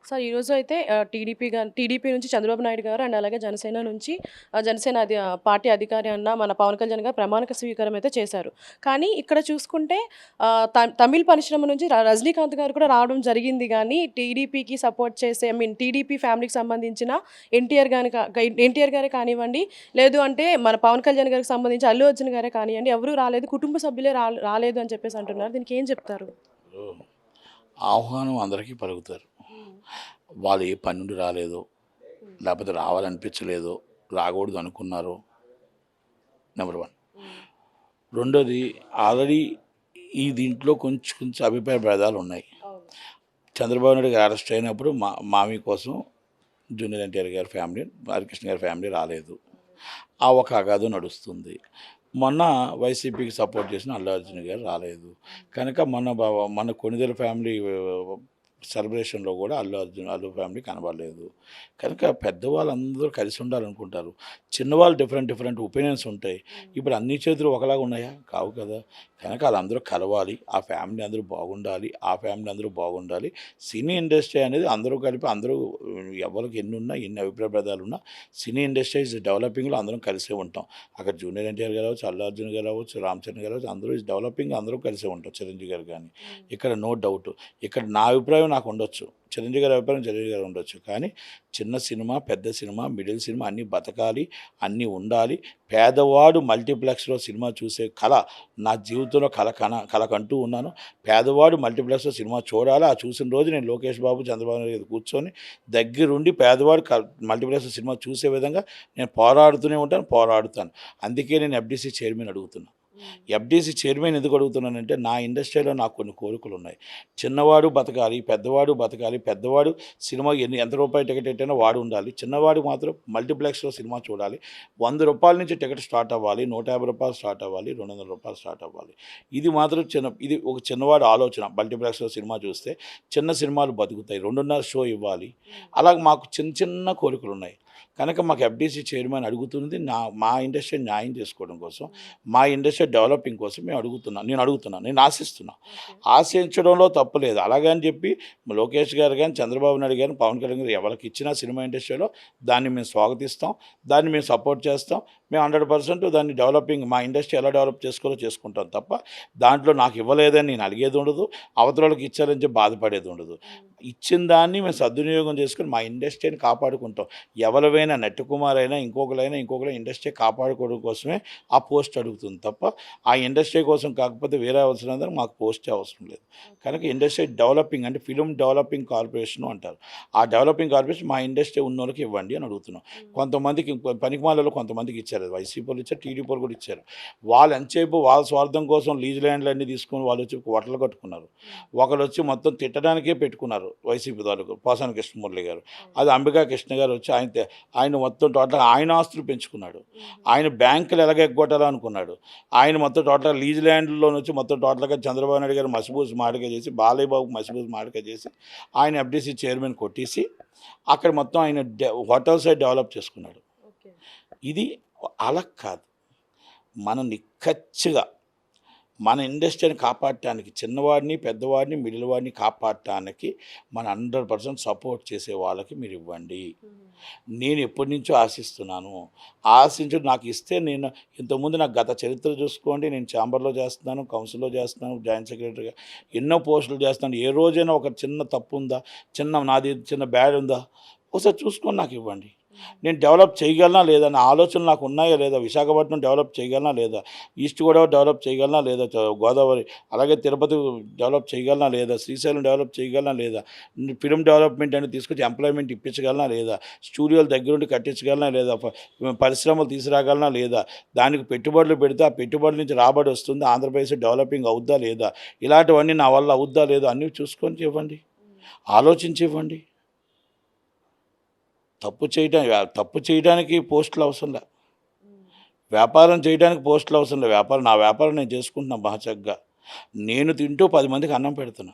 Sir ఈరోజు అయితే TDP నుంచి చంద్రబాబు నాయుడు గారు అండ్ అలాగే జనసేన నుంచి జనసేన పార్టీ అధికారి అన్న మన పవన్ కళ్యాణ్ గారు ప్రమాణక స్వీకారం అయితే చేశారు. కానీ ఇక్కడ చూసుకుంటే తమిళ్ పరిశ్రమ నుంచి రజనీకాంత్ గారు కూడా రావడం జరిగింది గానీ, టీడీపీకి సపోర్ట్ చేసే టీడీపీ ఫ్యామిలీకి సంబంధించిన ఎన్టీఆర్ గారే కానివ్వండి, లేదు అంటే మన పవన్ కళ్యాణ్ గారికి సంబంధించి అల్లు అర్జున్ గారే కానివ్వండి, ఎవరూ రాలేదు. కుటుంబ సభ్యులే రాలేదు అని చెప్పేసి అంటున్నారు. దీనికి ఏం చెప్తారు? ఆహ్వానం అందరికీ పలుకుతారు. వాళ్ళు ఏ పని నుండి రాలేదో, లేకపోతే రావాలనిపించలేదో, రాకూడదు అనుకున్నారో, నెంబర్ 1. రెండోది, ఆల్రెడీ ఈ దీంట్లో కొంచెం కొంచెం అభిప్రాయ భేదాలు ఉన్నాయి. చంద్రబాబు నాయుడు గారు అరెస్ట్ అయినప్పుడు మామి కోసం జూనియర్ ఎన్టీఆర్ గారి ఫ్యామిలీ, హరికృష్ణ గారి ఫ్యామిలీ రాలేదు. ఆ ఒక అగాధం నడుస్తుంది. మొన్న వైసీపీకి సపోర్ట్ చేసిన అల్లు అర్జున్ గారు రాలేదు. కనుక మన కొణిదెల ఫ్యామిలీ సెలబ్రేషన్లో కూడా అల్లు ఫ్యామిలీ కనబడలేదు. కనుక పెద్దవాళ్ళందరూ కలిసి ఉండాలనుకుంటారు. చిన్నవాళ్ళు డిఫరెంట్ ఒపీనియన్స్ ఉంటాయి. ఇప్పుడు అన్ని చేతులు ఒకలాగా ఉన్నాయా? కావు కదా. కనుక వాళ్ళందరూ కలవాలి. ఆ ఫ్యామిలీ అందరూ బాగుండాలి. సినీ ఇండస్ట్రీ అనేది అందరూ కలిపి ఎవరికి ఎన్ని ఉన్నా, ఎన్ని అభిప్రాయ భేదాలు ఉన్నా, సినీ ఇండస్ట్రీ ఈజ్ డెవలపింగ్లో అందరం కలిసే ఉంటాం. అక్కడ జూనియర్ ఎన్టీఆర్ గారు అవ్వచ్చు, అల్లు అర్జున్ గారు అవ్వచ్చు, రామ్ చరణ్ గారు అవ్వచ్చు, అందరూ ఈజ్ డెవలపింగ్, అందరూ కలిసే ఉంటాం. చిరంజీవి గారు కానీ ఇక్కడ నో డౌట్. ఇక్కడ నా అభిప్రాయం నాకు ఉండొచ్చు, చిరంజీవి గారి అభిప్రాయం చిరంజీవి గారు ఉండొచ్చు. కానీ చిన్న సినిమా, పెద్ద సినిమా, మిడిల్ సినిమా అన్నీ బతకాలి, అన్నీ ఉండాలి. పేదవాడు మల్టీప్లెక్స్లో సినిమా చూసే కళ నా జీవితంలో కలకంటూ ఉన్నాను. పేదవాడు మల్టీప్లెక్స్లో సినిమా చూడాలి. ఆ చూసిన రోజు నేను లోకేష్ బాబు, చంద్రబాబు నాయుడు కూర్చొని దగ్గరుండి పేదవాడు మల్టీప్లెక్స్లో సినిమా చూసే విధంగా నేను పోరాడుతాను. అందుకే నేను ఎఫ్డీసీ చైర్మన్ అడుగుతున్నాను. ఎఫ్డీసీ చైర్మన్ ఎందుకు అడుగుతున్నానంటే, నా ఇండస్ట్రీలో నాకు కొన్ని కోరికలు ఉన్నాయి. చిన్నవాడు బతకాలి, పెద్దవాడు బతకాలి. పెద్దవాడు సినిమా ఎంత రూపాయలు టికెట్ పెట్టినా వాడు ఉండాలి. చిన్నవాడు మాత్రం మల్టీప్లెక్స్లో సినిమా చూడాలి. ₹100 నుంచి టికెట్ స్టార్ట్ అవ్వాలి, ₹150 స్టార్ట్ అవ్వాలి, ₹200 స్టార్ట్ అవ్వాలి. ఇది మాత్రం ఇది ఒక చిన్నవాడు ఆలోచన. మల్టీప్లెక్స్లో సినిమా చూస్తే చిన్న సినిమాలు బతుకుతాయి. 2:30 షో ఇవ్వాలి. అలాగే మాకు చిన్న కోరికలు ఉన్నాయి. కనుక మాకు ఎఫ్డీసీ చైర్మన్ అడుగుతుంది మా ఇండస్ట్రీ న్యాయం చేసుకోవడం కోసం, మా ఇండస్ట్రీ డెవలపింగ్ కోసం నేను ఆశించడంలో తప్పు లేదు. అలాగని చెప్పి లోకేష్ గారు కానీ, చంద్రబాబు నాయుడు కానీ, పవన్ కళ్యాణ్ గారు ఎవరికి ఇచ్చినా సినిమా ఇండస్ట్రీలో దాన్ని మేము స్వాగతిస్తాం, దాన్ని మేము సపోర్ట్ చేస్తాం. మేము 100% దాన్ని డెవలపింగ్, మా ఇండస్ట్రీ ఎలా డెవలప్ చేసుకోవాలో చేసుకుంటాం తప్ప దాంట్లో నాకు ఇవ్వలేదని నేను అడిగేది ఉండదు, అవతలకి ఇచ్చారని చెప్పి బాధపడేది ఉండదు. ఇచ్చిన దాన్ని మేము సద్వినియోగం చేసుకొని మా ఇండస్ట్రీని కాపాడుకుంటాం. ఎవరివైనా నట్టుకుమార్ అయినా ఇంకొకరైనా ఇండస్ట్రీ కాపాడుకోవడం కోసమే ఆ పోస్ట్ అడుగుతుంది తప్ప ఆ ఇండస్ట్రీ కోసం కాకపోతే వేరే అవసరం మాకు పోస్టే అవసరం లేదు. కనుక ఇండస్ట్రీ డెవలపింగ్ అంటే ఫిలిం డెవలపింగ్ కార్పొరేషన్ అంటారు. ఆ డెవలపింగ్ కార్పొరేషన్ మా ఇండస్ట్రీ ఉన్న వాళ్ళకి ఇవ్వండి అని అడుగుతున్నాం. కొంతమందికి పనికిమాలలో కొంతమందికి ఇచ్చారు, వైసీపీ వాళ్ళు ఇచ్చారు, టీడీపీ వాళ్ళు కూడా ఇచ్చారు. వాళ్ళు ఎంతసేపు వాళ్ళ స్వార్థం కోసం లీజ్ ల్యాండ్లు అన్నీ తీసుకొని వాళ్ళు వచ్చి హోటలు కట్టుకున్నారు. ఒకరు వచ్చి మొత్తం తిట్టడానికే పెట్టుకున్నారు వైసీపీ తాలూకు పోసాని కృష్ణమురళి గారు. అది అంబికా కృష్ణ గారు వచ్చి ఆయన మొత్తం టోటల్గా ఆయన ఆస్తులు పెంచుకున్నాడు. ఆయన బ్యాంకులు ఎలాగెగ్గొట్టాలో అనుకున్నాడు. ఆయన మొత్తం టోటల్గా లీజ్ ల్యాండ్లో వచ్చి మొత్తం టోటల్గా చంద్రబాబు నాయుడు గారు మసిబూసి మాడిక చేసి, బాలయ్య బాబు మసిబూసి మాడిక చేసి ఆయన ఎఫ్డీసీ చైర్మన్ కొట్టేసి అక్కడ మొత్తం ఆయన హోటల్స్ డెవలప్ చేసుకున్నాడు. ఇది అలా కాదు. మనం నిక్కచ్చిగా మన ఇండస్ట్రీని కాపాడటానికి, చిన్నవాడిని, పెద్దవాడిని, మిడిల్ వాడిని కాపాడటానికి మన 100% సపోర్ట్ చేసే వాళ్ళకి మీరు ఇవ్వండి. నేను ఎప్పటి నుంచో ఆశించు నాకు ఇస్తే నేను ఇంతకుముందు నాకు గత చరిత్ర చూసుకోండి. నేను ఛాంబర్లో చేస్తున్నాను, కౌన్సిల్లో చేస్తున్నాను, జాయింట్ సెక్రటరీగా ఎన్నో పోస్టులు చేస్తున్నాను. ఏ రోజైనా ఒక చిన్న తప్పు ఉందా, నాది చిన్న బ్యాడ్ ఉందా, ఒకసారి చూసుకొని నాకు ఇవ్వండి. నేను డెవలప్ చేయగలనా లేదా, నా ఆలోచనలు నాకు ఉన్నాయా లేదా, విశాఖపట్నం డెవలప్ చేయగలనా లేదా, ఈస్ట్ గోదావరి డెవలప్ చేయగలనా లేదా, గోదావరి అలాగే తిరుపతి డెవలప్ చేయగలనా లేదా, శ్రీశైలం డెవలప్ చేయగలనా లేదా, ఫిల్మ్ డెవలప్మెంట్ అనేది తీసుకొచ్చి ఎంప్లాయ్మెంట్ ఇప్పించగలనా లేదా, స్టూడియోలు దగ్గరుండి కట్టించగలనా లేదా, పరిశ్రమలు తీసుకురాగలనా లేదా, దానికి పెట్టుబడులు పెడితే ఆ పెట్టుబడుల నుంచి రాబడి వస్తుంది, ఆంధ్రప్రదేశ్ డెవలపింగ్ అవుద్దా లేదా, ఇలాంటివన్నీ నా వల్ల అవుద్దా లేదా అన్నీ చూసుకొని ఇవ్వండి, ఆలోచించి ఇవ్వండి. తప్పు చేయడానికి పోస్టులు అవసరం లే, వ్యాపారం చేయడానికి పోస్టులు అవసరం లే. నా వ్యాపారం నేను చేసుకుంటున్నా బాగా. నేను తింటూ 10 మందికి అన్నం పెడుతున్నా.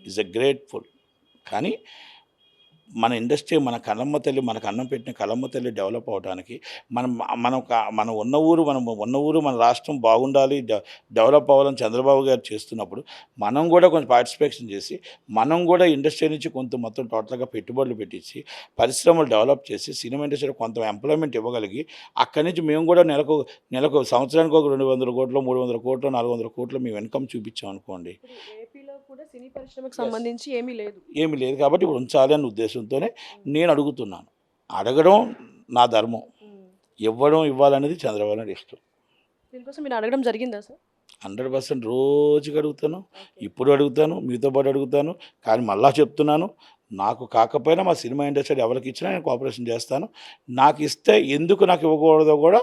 Is a grateful. కానీ మన ఇండస్ట్రీ మన కన్నమ్మ తల్లి మనకు అన్నం పెట్టిన కన్నమ్మ తల్లి డెవలప్ అవడానికి మనం ఉన్న ఊరు మన రాష్ట్రం బాగుండాలి, డెవలప్ అవ్వాలని చంద్రబాబు గారు చేస్తున్నప్పుడు మనం కూడా కొంచెం పార్టిసిపేషన్ చేసి మనం కూడా ఇండస్ట్రీ నుంచి కొంత మొత్తం టోటల్గా పెట్టుబడులు పెట్టించి పరిశ్రమలు డెవలప్ చేసి సినిమా ఇండస్ట్రీలో కొంత ఎంప్లాయ్మెంట్ ఇవ్వగలిగి అక్కడి నుంచి మేము కూడా నెలకు సంవత్సరానికి ఒక 200 కోట్లు 300 కోట్లు 400 కోట్లు మేము ఇన్కమ్ చూపించాం అనుకోండి. ఏపీలో కూడా సినీ పరిశ్రమకు సంబంధించి ఏమీ లేదు. ఏమీ లేదు కాబట్టి ఇప్పుడు ఉంచాలి అనే ఉద్దేశంతోనే నేను అడుగుతున్నాను. అడగడం నా ధర్మం, ఇవ్వాలనేది చంద్రబాబు నాయుడు ఇష్టం. దీనికోసం మీరు అడగడం జరిగిందా సార్? 100% రోజుకి అడుగుతాను, ఇప్పుడు అడుగుతాను, మీతో పాటు అడుగుతాను. కానీ మళ్ళా చెప్తున్నాను, నాకు కాకపోయినా మా సినిమా ఇండస్ట్రీ ఎవరికి ఇచ్చినా నేను కోఆపరేషన్ చేస్తాను. నాకు ఇస్తే ఎందుకు నాకు ఇవ్వకూడదో కూడా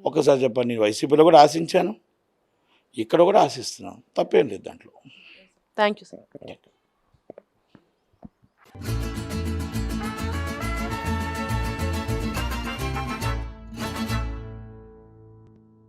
ఒకసారి చెప్పండి. నేను వైసీపీలో కూడా ఆశించాను, ఇక్కడ కూడా ఆశిస్తున్నాను. తప్పేం లేదు దాంట్లో. Thank you sir.